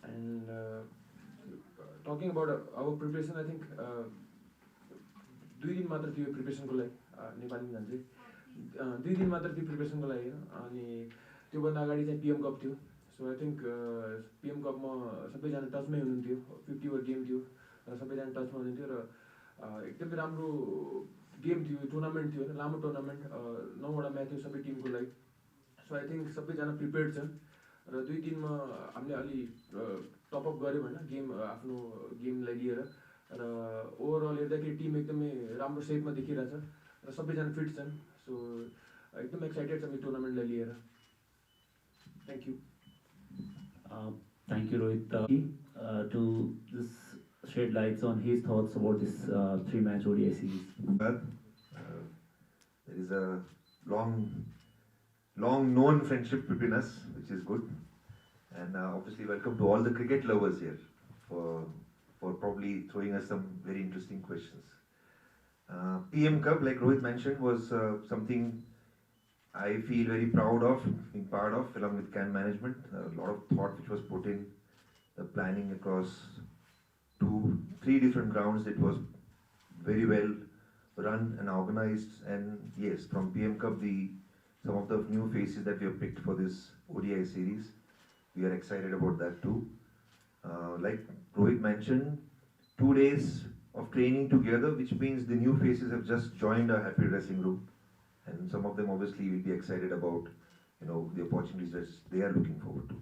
And talking about our preparation, I think 2 दिन मात्र थियो प्रिपरेसनको लागि, नेपाली जान्छु 2 दिन मात्र थियो प्रिपरेसनको लागि होइन. अनि त्योभन्दा अगाडि चाहिँ पिएम कप थियो. सो आई थिङ्क पिएम कपमा सबैजना टचमै हुनुहुन्थ्यो. 50 ओभर गेम थियो र सबैजना टचमा हुनुहुन्थ्यो र एकदमै राम्रो गेम थियो, टुर्नामेन्ट थियो होइन, लामो टुर्नामेन्ट, 9वटा म्याच थियो सबै टिमको लागि. सो आई थिङ्क सबैजना प्रिपेयर्ड छन् र 2 दिनमा हामीले अलि टपअप गऱ्यौँ होइन गेम, आफ्नो गेमलाई लिएर. र ओभरअल हेर्दाखेरि टिम एकदमै राम्रो सेपमा देखिरहेछ र सबैजना फिट छन्. सो एकदम एक्साइटेड छ यो टुर्नामेन्टलाई लिएर. Thank you. Thank you, Rohit. To this shed lights on his thoughts about this 3-match ODI series. Well, there is a long known friendship between us, which is good. And obviously welcome to all the cricket lovers here for probably throwing us some very interesting questions. PM Cup, like Rohit mentioned, was something I feel very proud of being part of, along with CAN management. A lot of thought which was put in the planning across 2-3 different grounds. It was very well run and organized. And yes, from PM Cup, some of the new faces that we have picked for this ODI series, we are excited about that too. Like Rohit mentioned, 2 days of training together, which means the new faces have just joined our happy dressing room, and some of them obviously will be excited about the opportunities that they are looking forward to.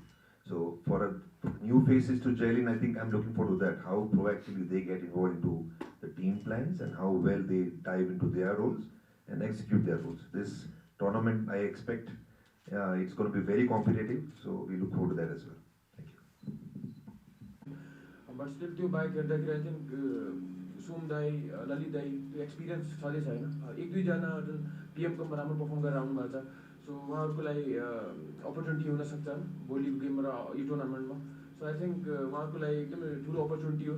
So for new faces to gel in, I think I'm looking forward to that, how proactively they get involved into the team plans and how well they dive into their roles and execute their roles. This tournament, I expect it's going to be very competitive, so we look forward to that as well. Thank you. But still त्यो bike हेर्दाखेरि I think सुम दाई, ललित दाई त्यो experience छँदैछ होइन. 1-2जना जुन PM कपमा राम्रो perform गरेर आउनु भएको छ. सो उहाँहरूको लागि अपर्च्युनिटी हुनसक्छ भोलिको गेममा र यो टुर्नामेन्टमा. सो आई थिङ्क उहाँहरूको लागि एकदमै ठुलो अपर्च्युनिटी हो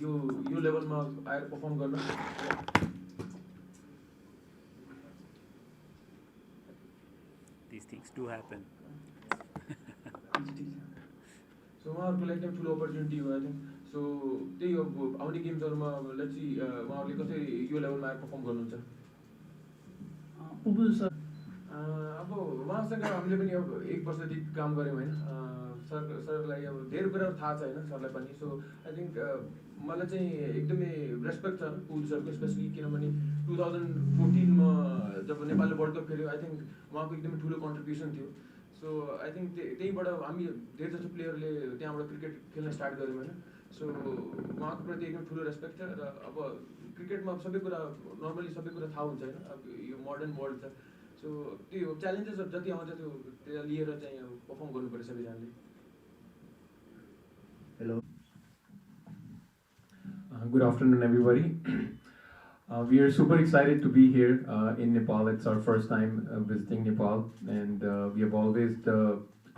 यो लेभलमा आएर पर्फर्म गर्न. These things do happen. सो उहाँहरूको लागि एकदम ठुलो अपर्च्युनिटी हो आई थिङ्क. सो त्यही हो, आउने गेम्सहरूमा लेट्स सी उहाँहरूले कसरी यो लेभलमा आएर पर्फर्म गर्नुहुन्छ. अब उहाँसँग हामीले पनि अब 1 वर्षदेखि काम गऱ्यौँ होइन. सरलाई अब धेरै कुराहरू थाहा छ होइन सरलाई पनि. सो आई थिङ्क मलाई चाहिँ एकदमै रेस्पेक्ट छ पुल सरको, स्पेसली किनभने 2014मा जब नेपालले वर्ल्ड कप खेल्यो, आई थिङ्क उहाँको एकदमै ठुलो कन्ट्रिब्युसन थियो. सो आई थिङ्क त्यहीबाट हामी धेरै जस्तो प्लेयरले त्यहाँबाट क्रिकेट खेल्न स्टार्ट गऱ्यौँ होइन. सो उहाँको प्रति एकदम ठुलो रेस्पेक्ट छ. र अब क्रिकेटमा सबै कुरा नर्मली सबै कुरा थाहा हुन्छ होइन. अब यो मोडर्न वर्ल्ड छ. सो त्यो च्यालेन्जेसहरू जति आउँछ त्यो लिएर चाहिँ अब पर्फर्म गर्नु पऱ्यो सबैजनाले. Hello. Good afternoon, everybody. We are super excited to be here in Nepal. It's our first time visiting Nepal, and we have always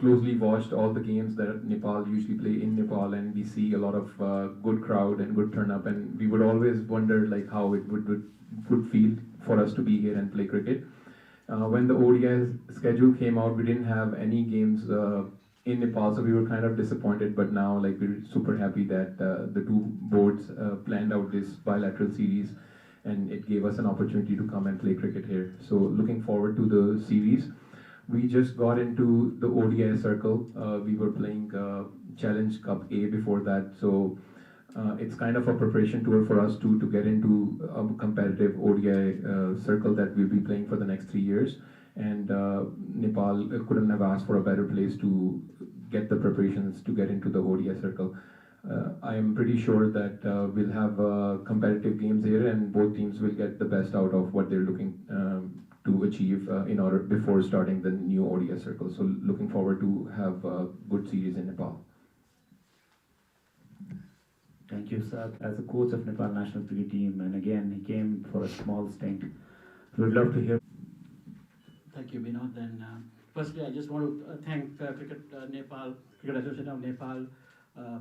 closely watched all the games that Nepal usually play in Nepal, and we see a lot of good crowd and good turn up, and we would always wonder like how it would feel for us to be here and play cricket. When the ODI schedule came out, we didn't have any games in Nepal, so we were kind of disappointed, but now like we're super happy that the two boards planned out this bilateral series, and it gave us an opportunity to come and play cricket here. So looking forward to the series. We just got into the ODI circle. We were playing Challenge Cup A before that, so it's kind of a preparation tour for us to get into a competitive ODI circle that we'll be playing for the next 3 years. And Nepal couldn't have asked for a better place to get the preparations to get into the ODI circle. I am pretty sure that we'll have competitive games here, and both teams will get the best out of what they're looking to achieve in order before starting the new ODI circle. So looking forward to have a good series in Nepal. Thank you, sir. As a coach of Nepal national cricket team, and again he came for a small stint. We'd love to hear. Thank you, Vinod. And firstly, I just want to thank Cricket Association of Nepal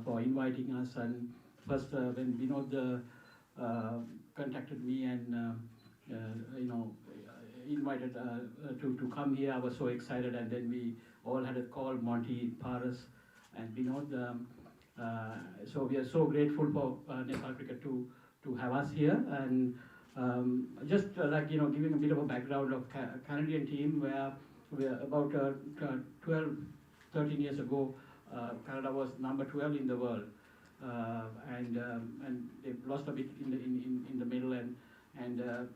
for inviting us. And first, when Vinod contacted me and invited to come here, I was so excited. And then we all had a call, Montey, Paris, and Binod. So we are so grateful for Nepal Cricket to have us here, and just like giving a bit of a background of Canadian team, where we are about 12, 13 years ago, Canada was number 12 in the world, and they lost a bit in the middle, and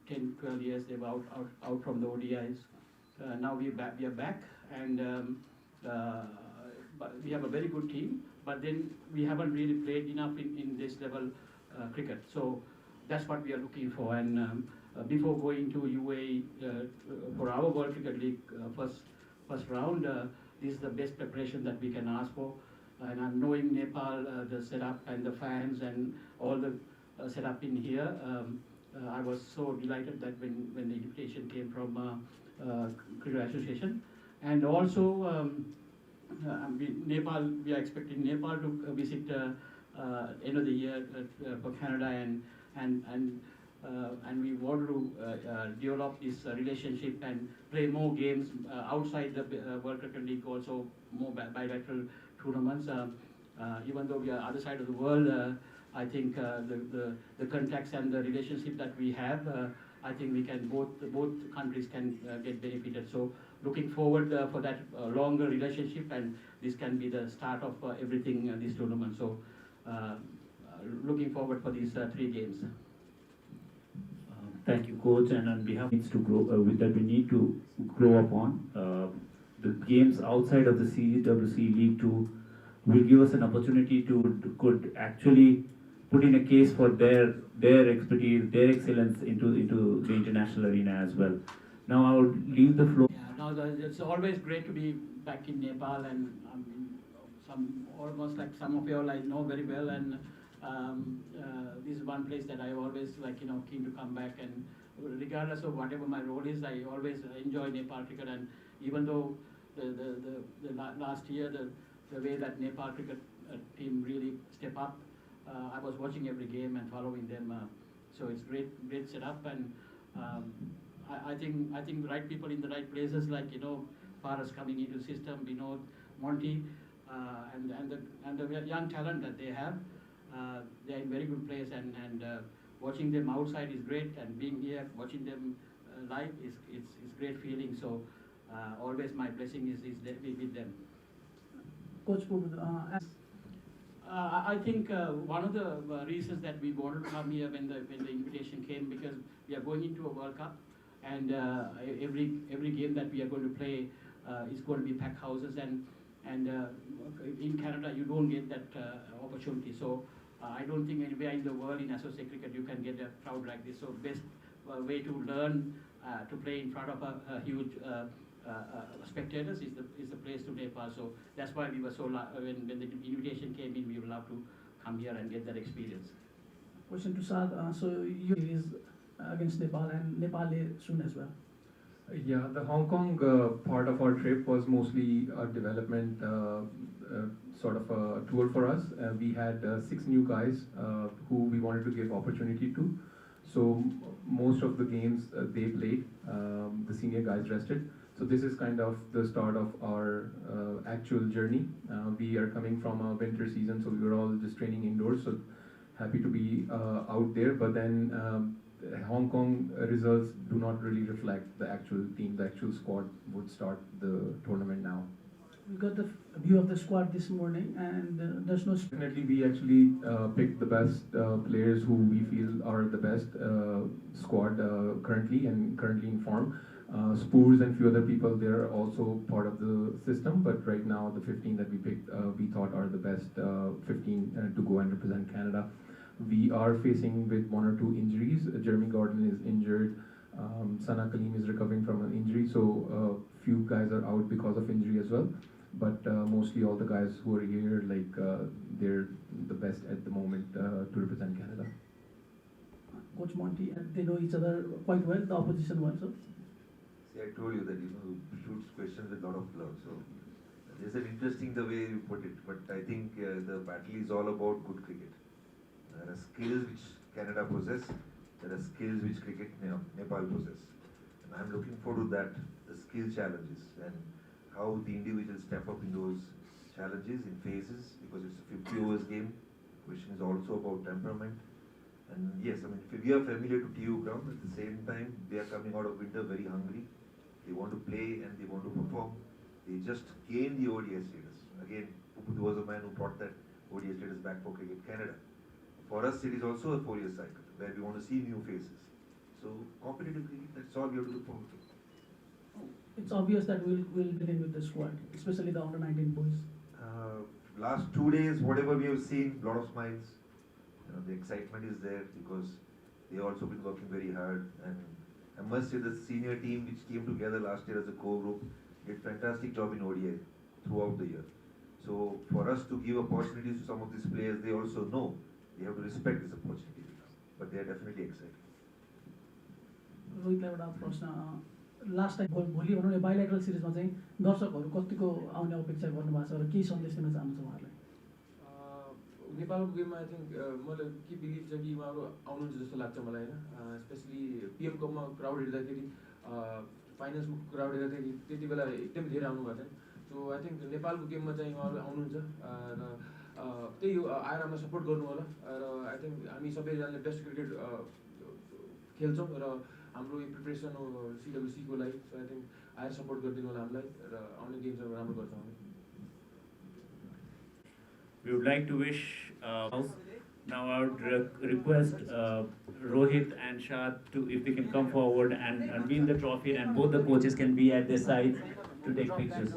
10, 12 years they were out from the ODIs. Now we are back, and but we have a very good team, but then we haven't really played enough in this level cricket. So that's what we are looking for. And before going to UAE for our World Cricket League first round, this is the best preparation that we can ask for. And I'm knowing Nepal, the setup and the fans and all the setup in here. I was so delighted that when the invitation came from Cricket Association, and also Nepal. We are expecting Nepal to visit end of the year for Canada, and we want to develop this relationship and play more games outside the World Cricket League, also more bilateral tournaments. Even though we are other side of the world, I think the contacts and the relationship that we have, I think we can both countries can get benefited. So looking forward for that longer relationship, and this can be the start of everything this tournament. So looking forward for these 3 games. Thank you, coach. And on behalf needs to grow that we need to grow upon. The games outside of the CWC League 2 will give us an opportunity to could actually put in a case for their expertise, their excellence into the international arena as well. Now I would leave the floor. Yeah, now it's always great to be back in Nepal, and almost like some of you all I know very well, and this is one place that I always keen to come back, and regardless of whatever my role is, I always enjoy Nepal cricket. And even though the last year the way that Nepal cricket team really step up, I was watching every game and following them. So it's great setup, and I think right people in the right places, like Paras coming into the system, Binod, Montey, and the young talent that they have. They're in very good place, and watching them outside is great, and being here watching them live is great feeling. So always my blessing is with them. Coach Babu, I think one of the reasons that we wanted to come here when the invitation came, because we are going into a World Cup, and every game that we are going to play is going to be packed houses, and in Canada you don't get that opportunity. So I don't think anywhere in the world in associate cricket you can get a crowd like this. So best way to learn to play in front of a huge spectators is the place to Nepal. So that's why we were so when the invitation came in, we would love to come here and get that experience. question to Saad. So you is against Nepal, and Nepal soon as well. Yeah, the Hong Kong part of our trip was mostly a development sort of a tour for us. We had 6 new guys who we wanted to give opportunity to. So most of the games they played, the senior guys rested. So this is kind of the start of our actual journey. We are coming from a winter season, so we were all just training indoors. So happy to be out there, but then Hong Kong results do not really reflect the actual team. The actual squad would start the tournament now. We got the view of the squad this morning, and there's no. Definitely, we actually picked the best players who we feel are the best squad currently in form. Spoors and few other people, they're also part of the system, but right now the 15 that we picked, we thought are the best 15 to go and represent Canada. We are facing with 1 or 2 injuries. Jeremy Gordon is injured. Sana Kaleem is recovering from an injury, so few guys are out because of injury as well. But mostly all the guys who are here, they're the best at the moment to represent Canada. Coach Monty, they know each other quite well, the opposition one, so. See, I told you that shoots questions with a lot of love. So there's an interesting the way you put it, but I think the battle is all about good cricket. There are skills which Canada possess. There are skills which Nepal possess. And I'm looking forward to that, the skill challenges and how the individuals step up in those challenges in phases because it's a 50 overs game. Question is also about temperament. And yes, I mean, we are familiar to TU ground. At the same time, they are coming out of winter very hungry. They want to play and they want to perform. They just gained the ODI status. Again, Pupu was a man who brought that ODI status back for Cricket Canada. For us, it is also a 4-year cycle where we want to see new faces. So competitive cricket, that's all we have to look forward to. It's obvious that we'll begin with the squad, especially the under 19 boys. Last 2 days, whatever we have seen, a lot of smiles. You know, the excitement is there because they also been working very hard. And I must say the senior team which came together last year as a core group did fantastic job in ODI throughout the year. So for us to give opportunities to some of these players, they also know they have to respect this opportunity. But they are definitely excited. रोहितलाई एउटा प्रश्न last time भोलि भनौँ न bilateral सिरिजमा चाहिँ दर्शकहरू कतिको आउने अपेक्षा गर्नुभएको छ र केही सन्देश दिन चाहनुहुन्छ उहाँहरूलाई नेपालको गेममा आई थिङ्क मैले के बिलिभ छ कि उहाँहरू आउनुहुन्छ जस्तो लाग्छ मलाई होइन स्पेसली पिएम कपमा क्राउड हेर्दाखेरि फाइनेन्सको क्राउड हेर्दाखेरि त्यति बेला एकदम धेरै आउनुभएको थियो सो आई थिङ्क नेपालको गेममा चाहिँ उहाँहरू आउनुहुन्छ र त्यही हो आएर हामीलाई सपोर्ट गर्नु होला र आई थिङ्क हामी सबैजनाले बेस्ट क्रिकेट खेल्छौँ र हाम्रो यो प्रिपरेसन हो सिडब्ल्युसीको लागि सो आई थिङ्क आएर सपोर्ट गरिदिनु होला हामीलाई र आउने गेम्सहरू राम्रो गर्छौँ हामी We would like to wish now I would request Rohit and Shad to if they can come forward and unveil the trophy and both the coaches can be at their side to take pictures.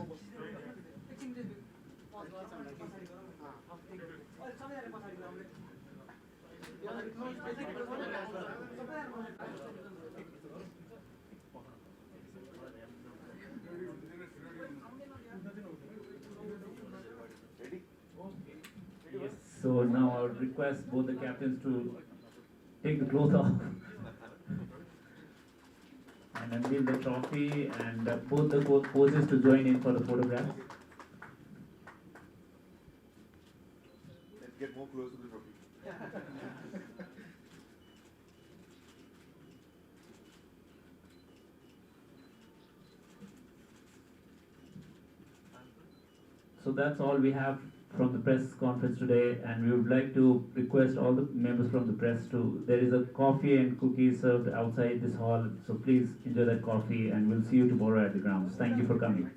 So now I would request both the captains to take the clothes off and unveil the trophy and both the coaches to join in for the photograph. Let's get more close to the trophy. So that's all we have from the press conference today, and we would like to request all the members from the press there is a coffee and cookies served outside this hall, so please enjoy that coffee and we'll see you tomorrow at the grounds. Thank you for coming.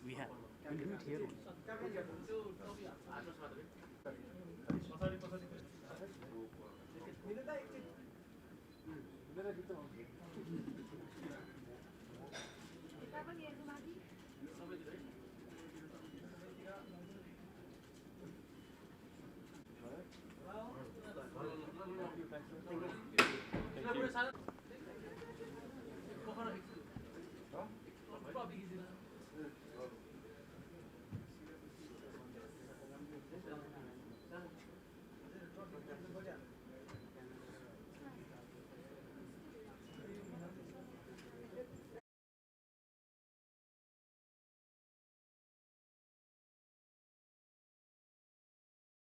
We have. We'll do it here. Thank you.